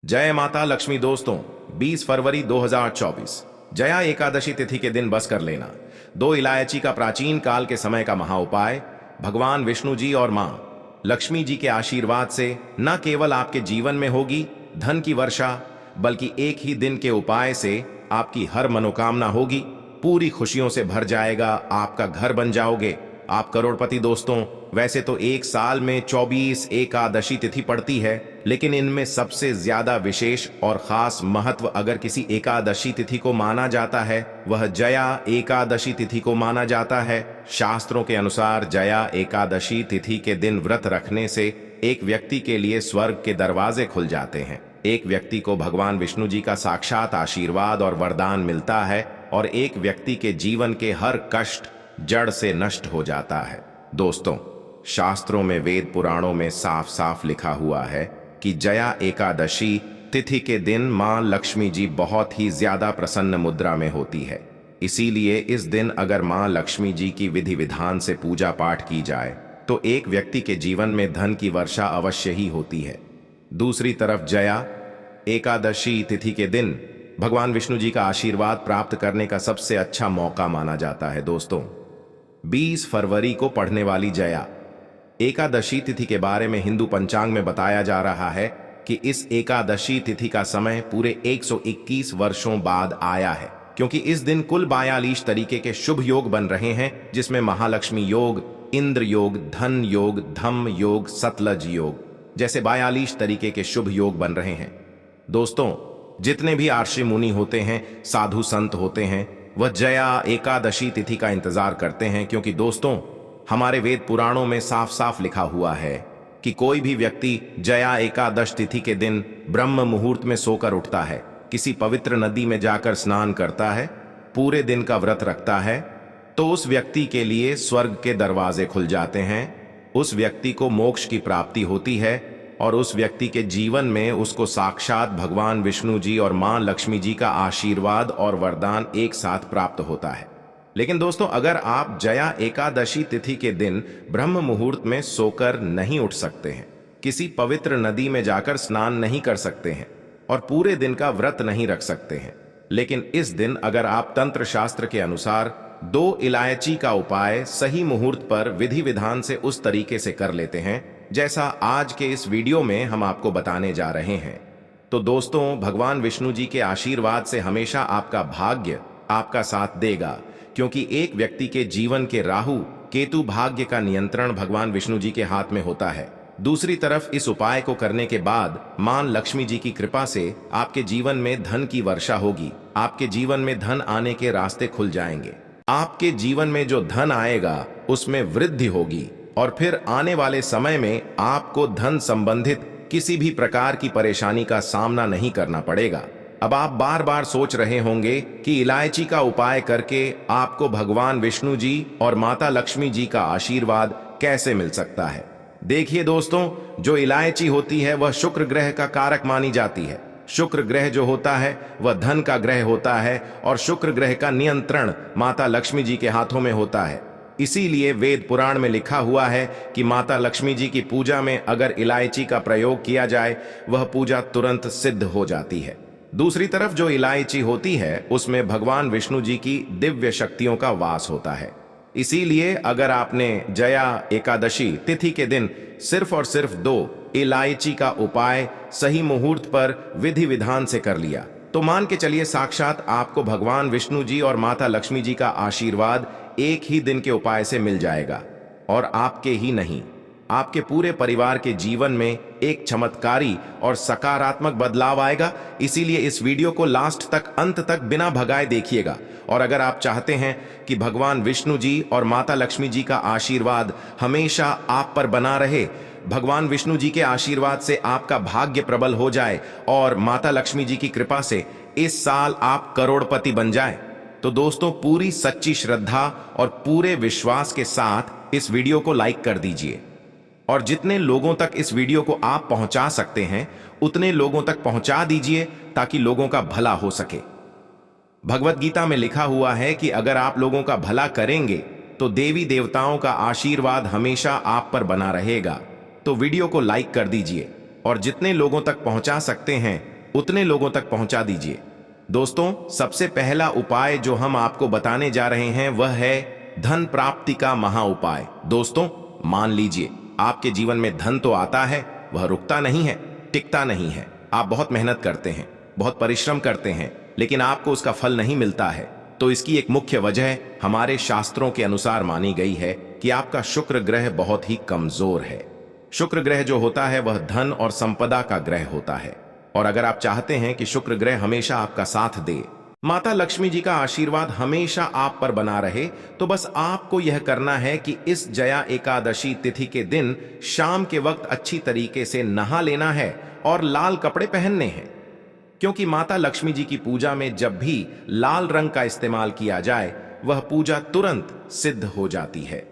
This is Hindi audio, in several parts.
जय माता लक्ष्मी दोस्तों, 20 फरवरी 2024 जया एकादशी तिथि के दिन बस कर लेना दो इलायची का प्राचीन काल के समय का महाउपाय भगवान विष्णु जी और मां लक्ष्मी जी के आशीर्वाद से न केवल आपके जीवन में होगी धन की वर्षा, बल्कि एक ही दिन के उपाय से आपकी हर मनोकामना होगी, पूरी खुशियों से भर जाएगा, आपका घर बन जाओगे, आप करोड़पति। दोस्तों, वैसे तो एक साल में 24 एकादशी तिथि पड़ती है, लेकिन इनमें सबसे ज्यादा विशेष और खास महत्व अगर किसी एकादशी तिथि को माना जाता है, वह जया एकादशी तिथि को माना जाता है। शास्त्रों के अनुसार जया एकादशी तिथि के दिन व्रत रखने से एक व्यक्ति के लिए स्वर्ग के दरवाजे खुल जाते हैं, एक व्यक्ति को भगवान विष्णु जी का साक्षात आशीर्वाद और वरदान मिलता है और एक व्यक्ति के जीवन के हर कष्ट जड़ से नष्ट हो जाता है। दोस्तों, शास्त्रों में, वेद पुराणों में साफ साफ लिखा हुआ है कि जया एकादशी तिथि के दिन मां लक्ष्मी जी बहुत ही ज्यादा प्रसन्न मुद्रा में होती है। इसीलिए इस दिन अगर मां लक्ष्मी जी की विधि विधान से पूजा पाठ की जाए तो एक व्यक्ति के जीवन में धन की वर्षा अवश्य ही होती है। दूसरी तरफ जया एकादशी तिथि के दिन भगवान विष्णु जी का आशीर्वाद प्राप्त करने का सबसे अच्छा मौका माना जाता है। दोस्तों, 20 फरवरी को पढ़ने वाली जया एकादशी तिथि के बारे में हिंदू पंचांग में बताया जा रहा है कि इस एकादशी तिथि का समय पूरे 121 वर्षों बाद आया है, क्योंकि इस दिन कुल 42 तरीके के शुभ योग बन रहे हैं, जिसमें महालक्ष्मी योग, इंद्र योग, धन योग, धम्म योग, सतलज योग जैसे 42 तरीके के शुभ योग बन रहे हैं। दोस्तों, जितने भी आर्षि मुनि होते हैं, साधु संत होते हैं, वह जया एकादशी तिथि का इंतजार करते हैं, क्योंकि दोस्तों, हमारे वेद पुराणों में साफ साफ लिखा हुआ है कि कोई भी व्यक्ति जया एकादश तिथि के दिन ब्रह्म मुहूर्त में सोकर उठता है, किसी पवित्र नदी में जाकर स्नान करता है, पूरे दिन का व्रत रखता है, तो उस व्यक्ति के लिए स्वर्ग के दरवाजे खुल जाते हैं, उस व्यक्ति को मोक्ष की प्राप्ति होती है और उस व्यक्ति के जीवन में उसको साक्षात भगवान विष्णु जी और मां लक्ष्मी जी का आशीर्वाद और वरदान एक साथ प्राप्त होता है। लेकिन दोस्तों, अगर आप जया एकादशी तिथि के दिन ब्रह्म मुहूर्त में सोकर नहीं उठ सकते हैं, किसी पवित्र नदी में जाकर स्नान नहीं कर सकते हैं और पूरे दिन का व्रत नहीं रख सकते हैं, लेकिन इस दिन अगर आप तंत्र शास्त्र के अनुसार 2 इलायची का उपाय सही मुहूर्त पर विधि विधान से उस तरीके से कर लेते हैं जैसा आज के इस वीडियो में हम आपको बताने जा रहे हैं, तो दोस्तों, भगवान विष्णु जी के आशीर्वाद से हमेशा आपका भाग्य आपका साथ देगा, क्योंकि एक व्यक्ति के जीवन के राहु केतु भाग्य का नियंत्रण भगवान विष्णु जी के हाथ में होता है। दूसरी तरफ इस उपाय को करने के बाद मां लक्ष्मी जी की कृपा से आपके जीवन में धन की वर्षा होगी, आपके जीवन में धन आने के रास्ते खुल जाएंगे, आपके जीवन में जो धन आएगा उसमें वृद्धि होगी और फिर आने वाले समय में आपको धन संबंधित किसी भी प्रकार की परेशानी का सामना नहीं करना पड़ेगा। अब आप बार बार सोच रहे होंगे कि इलायची का उपाय करके आपको भगवान विष्णु जी और माता लक्ष्मी जी का आशीर्वाद कैसे मिल सकता है। देखिए दोस्तों, जो इलायची होती है वह शुक्र ग्रह का कारक मानी जाती है। शुक्र ग्रह जो होता है वह धन का ग्रह होता है और शुक्र ग्रह का नियंत्रण माता लक्ष्मी जी के हाथों में होता है। इसीलिए वेद पुराण में लिखा हुआ है कि माता लक्ष्मी जी की पूजा में अगर इलायची का प्रयोग किया जाए वह पूजा तुरंत सिद्ध हो जाती है। दूसरी तरफ जो इलायची होती है उसमें भगवान विष्णु जी की दिव्य शक्तियों का वास होता है। इसीलिए अगर आपने जया एकादशी तिथि के दिन सिर्फ और सिर्फ 2 इलायची का उपाय सही मुहूर्त पर विधि विधान से कर लिया, तो मान के चलिए साक्षात आपको भगवान विष्णु जी और माता लक्ष्मी जी का आशीर्वाद एक ही दिन के उपाय से मिल जाएगा और आपके ही नहीं, आपके पूरे परिवार के जीवन में एक चमत्कारी और सकारात्मक बदलाव आएगा। इसीलिए इस वीडियो को लास्ट तक, अंत तक बिना भगाए देखिएगा। और अगर आप चाहते हैं कि भगवान विष्णु जी और माता लक्ष्मी जी का आशीर्वाद हमेशा आप पर बना रहे, भगवान विष्णु जी के आशीर्वाद से आपका भाग्य प्रबल हो जाए और माता लक्ष्मी जी की कृपा से इस साल आप करोड़पति बन जाए, तो दोस्तों, पूरी सच्ची श्रद्धा और पूरे विश्वास के साथ इस वीडियो को लाइक कर दीजिए और जितने लोगों तक इस वीडियो को आप पहुंचा सकते हैं उतने लोगों तक पहुंचा दीजिए ताकि लोगों का भला हो सके। भगवत गीता में लिखा हुआ है कि अगर आप लोगों का भला करेंगे तो देवी देवताओं का आशीर्वाद हमेशा आप पर बना रहेगा। तो वीडियो को लाइक कर दीजिए और जितने लोगों तक पहुंचा सकते हैं उतने लोगों तक पहुंचा दीजिए। दोस्तों, सबसे पहला उपाय जो हम आपको बताने जा रहे हैं वह है धन प्राप्ति का महा उपाय। दोस्तों, मान लीजिए आपके जीवन में धन तो आता है, वह रुकता नहीं है, टिकता नहीं है। आप बहुत मेहनत करते हैं, बहुत परिश्रम करते हैं, लेकिन आपको उसका फल नहीं मिलता है। तो इसकी एक मुख्य वजह हमारे शास्त्रों के अनुसार मानी गई है कि आपका शुक्र ग्रह बहुत ही कमजोर है। शुक्र ग्रह जो होता है वह धन और संपदा का ग्रह होता है, और अगर आप चाहते हैं कि शुक्र ग्रह हमेशा आपका साथ दे, माता लक्ष्मी जी का आशीर्वाद हमेशा आप पर बना रहे, तो बस आपको यह करना है कि इस जया एकादशी तिथि के दिन शाम के वक्त अच्छी तरीके से नहा लेना है और लाल कपड़े पहनने हैं। क्योंकि माता लक्ष्मी जी की पूजा में जब भी लाल रंग का इस्तेमाल किया जाए वह पूजा तुरंत सिद्ध हो जाती है।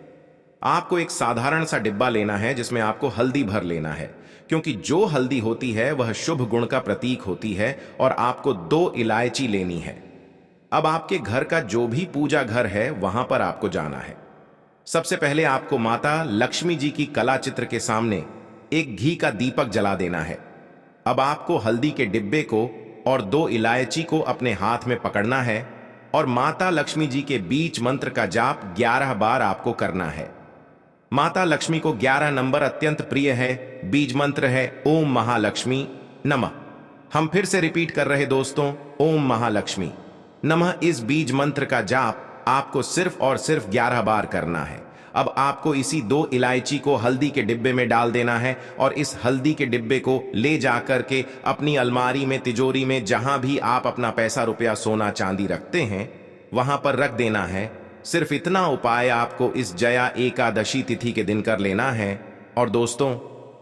आपको एक साधारण सा डिब्बा लेना है जिसमें आपको हल्दी भर लेना है, क्योंकि जो हल्दी होती है वह शुभ गुण का प्रतीक होती है, और आपको 2 इलायची लेनी है। अब आपके घर का जो भी पूजा घर है वहां पर आपको जाना है। सबसे पहले आपको माता लक्ष्मी जी की कला चित्र के सामने एक घी का दीपक जला देना है। अब आपको हल्दी के डिब्बे को और 2 इलायची को अपने हाथ में पकड़ना है और माता लक्ष्मी जी के बीज मंत्र का जाप 11 बार आपको करना है। माता लक्ष्मी को 11 नंबर अत्यंत प्रिय है। बीज मंत्र है ओम महालक्ष्मी नमः। हम फिर से रिपीट कर रहे दोस्तों, ओम महालक्ष्मी नमः। इस बीज मंत्र का जाप आपको सिर्फ और सिर्फ 11 बार करना है। अब आपको इसी 2 इलायची को हल्दी के डिब्बे में डाल देना है, और इस हल्दी के डिब्बे को ले जाकर के अपनी अलमारी में, तिजोरी में, जहां भी आप अपना पैसा, रुपया, सोना, चांदी रखते हैं वहां पर रख देना है। सिर्फ इतना उपाय आपको इस जया एकादशी तिथि के दिन कर लेना है, और दोस्तों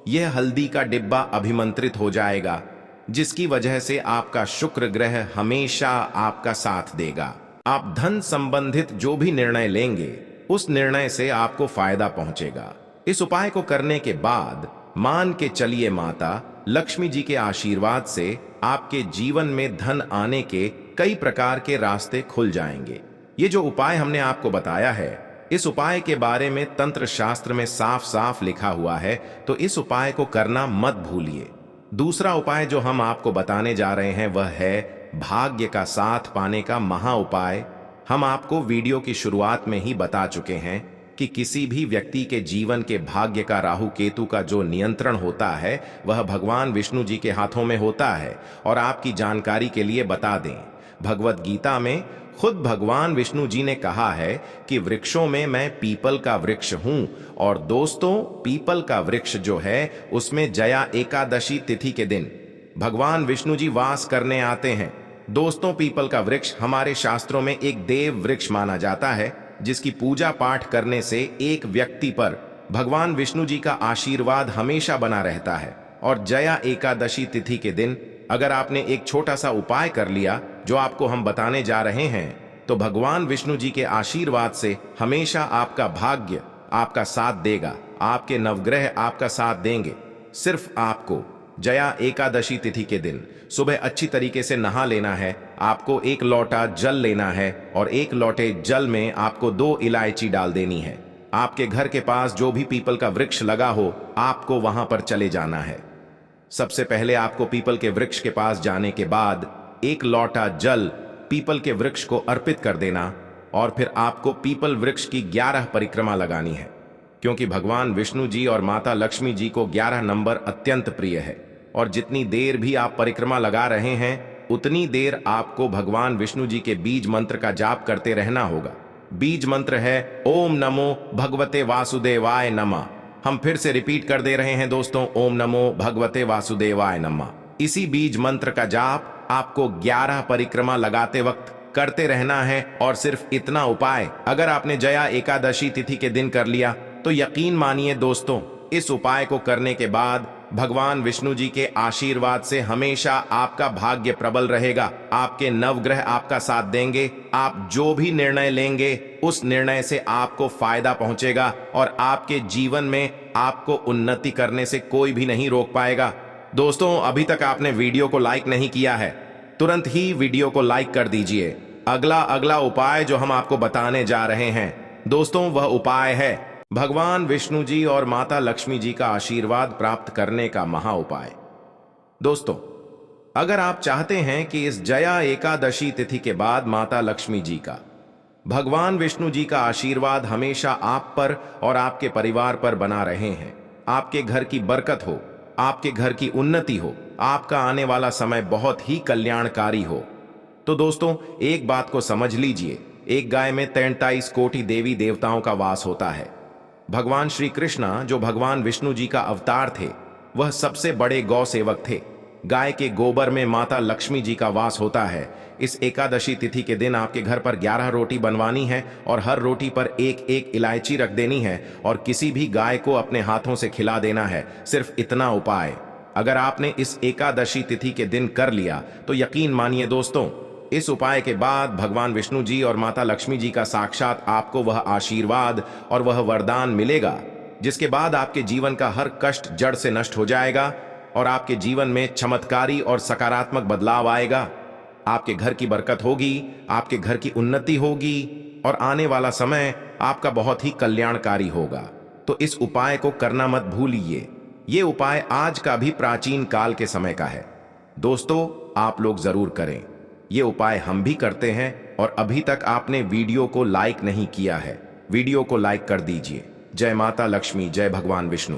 यह हल्दी का डिब्बा अभिमंत्रित हो जाएगा, जिसकी वजह से आपका शुक्र ग्रह हमेशा आपका साथ देगा। आप धन संबंधित जो भी निर्णय लेंगे उस निर्णय से आपको फायदा पहुंचेगा। इस उपाय को करने के बाद मान के चलिए माता लक्ष्मी जी के आशीर्वाद से आपके जीवन में धन आने के कई प्रकार के रास्ते खुल जाएंगे। ये जो उपाय हमने आपको बताया है, इस उपाय के बारे में तंत्र शास्त्र में साफ साफ लिखा हुआ है, तो इस उपाय को करना मत भूलिए। दूसरा उपाय जो हम आपको बताने जा रहे हैं वह है भाग्य का साथ पाने का महा उपाय। हम आपको वीडियो की शुरुआत में ही बता चुके हैं कि किसी भी व्यक्ति के जीवन के भाग्य का राहु केतु का जो नियंत्रण होता है वह भगवान विष्णु जी के हाथों में होता है। और आपकी जानकारी के लिए बता दें, भगवत गीता में खुद भगवान विष्णु जी ने कहा है कि वृक्षों में मैं पीपल का वृक्ष हूं। और दोस्तों, पीपल का वृक्ष जो है उसमें जया एकादशी तिथि के दिन भगवान विष्णु जी वास करने आते हैं। दोस्तों, पीपल का वृक्ष हमारे शास्त्रों में एक देव वृक्ष माना जाता है, जिसकी पूजा पाठ करने से एक व्यक्ति पर भगवान विष्णु जी का आशीर्वाद हमेशा बना रहता है। और जया एकादशी तिथि के दिन अगर आपने एक छोटा सा उपाय कर लिया जो आपको हम बताने जा रहे हैं, तो भगवान विष्णु जी के आशीर्वाद से हमेशा आपका भाग्य आपका साथ देगा, आपके नवग्रह आपका साथ देंगे। सिर्फ आपको जया एकादशी तिथि के दिन सुबह अच्छी तरीके से नहा लेना है। आपको 1 लोटा जल लेना है, और 1 लोटे जल में आपको 2 इलायची डाल देनी है। आपके घर के पास जो भी पीपल का वृक्ष लगा हो, आपको वहां पर चले जाना है। सबसे पहले आपको पीपल के वृक्ष के पास जाने के बाद 1 लोटा जल पीपल के वृक्ष को अर्पित कर देना, और फिर आपको पीपल वृक्ष की 11 परिक्रमा लगानी है, क्योंकि भगवान विष्णु जी और माता लक्ष्मी जी को 11 नंबर अत्यंत प्रिय है। और जितनी देर भी आप परिक्रमा लगा रहे हैं उतनी देर आपको भगवान विष्णु जी के बीज मंत्र का जाप करते रहना होगा। बीज मंत्र है ओम नमो भगवते वासुदेवाय नमः। हम फिर से रिपीट कर दे रहे हैं दोस्तों, ओम नमो भगवते वासुदेवाय नमः। इसी बीज मंत्र का जाप आपको 11 परिक्रमा लगाते वक्त करते रहना है। और सिर्फ इतना उपाय अगर आपने जया एकादशी तिथि के दिन कर लिया तो यकीन मानिए दोस्तों, इस उपाय को करने के बाद भगवान विष्णु जी के आशीर्वाद से हमेशा आपका भाग्य प्रबल रहेगा। आपके नवग्रह आपका साथ देंगे। आप जो भी निर्णय लेंगे उस निर्णय से आपको फायदा पहुंचेगा, और आपके जीवन में आपको उन्नति करने से कोई भी नहीं रोक पाएगा। दोस्तों, अभी तक आपने वीडियो को लाइक नहीं किया है, तुरंत ही वीडियो को लाइक कर दीजिए। अगला उपाय जो हम आपको बताने जा रहे हैं दोस्तों, वह उपाय है भगवान विष्णु जी और माता लक्ष्मी जी का आशीर्वाद प्राप्त करने का महा उपाय। दोस्तों, अगर आप चाहते हैं कि इस जया एकादशी तिथि के बाद माता लक्ष्मी जी का, भगवान विष्णु जी का आशीर्वाद हमेशा आप पर और आपके परिवार पर बना रहे हैं, आपके घर की बरकत हो, आपके घर की उन्नति हो, आपका आने वाला समय बहुत ही कल्याणकारी हो, तो दोस्तों एक बात को समझ लीजिए, एक गाय में 43 कोटि देवी देवताओं का वास होता है। भगवान श्री कृष्णा जो भगवान विष्णु जी का अवतार थे, वह सबसे बड़े गौ सेवक थे। गाय के गोबर में माता लक्ष्मी जी का वास होता है। इस एकादशी तिथि के दिन आपके घर पर 11 रोटी बनवानी है और हर रोटी पर एक एक इलायची रख देनी है और किसी भी गाय को अपने हाथों से खिला देना है। सिर्फ इतना उपाय अगर आपने इस एकादशी तिथि के दिन कर लिया तो यकीन मानिए दोस्तों, इस उपाय के बाद भगवान विष्णु जी और माता लक्ष्मी जी का साक्षात आपको वह आशीर्वाद और वह वरदान मिलेगा, जिसके बाद आपके जीवन का हर कष्ट जड़ से नष्ट हो जाएगा और आपके जीवन में चमत्कारी और सकारात्मक बदलाव आएगा। आपके घर की बरकत होगी, आपके घर की उन्नति होगी और आने वाला समय आपका बहुत ही कल्याणकारी होगा। तो इस उपाय को करना मत भूलिए। ये उपाय आज का भी प्राचीन काल के समय का है। दोस्तों आप लोग जरूर करें। ये उपाय हम भी करते हैं और अभी तक आपने वीडियो को लाइक नहीं किया है, वीडियो को लाइक कर दीजिए। जय माता लक्ष्मी, जय भगवान विष्णु।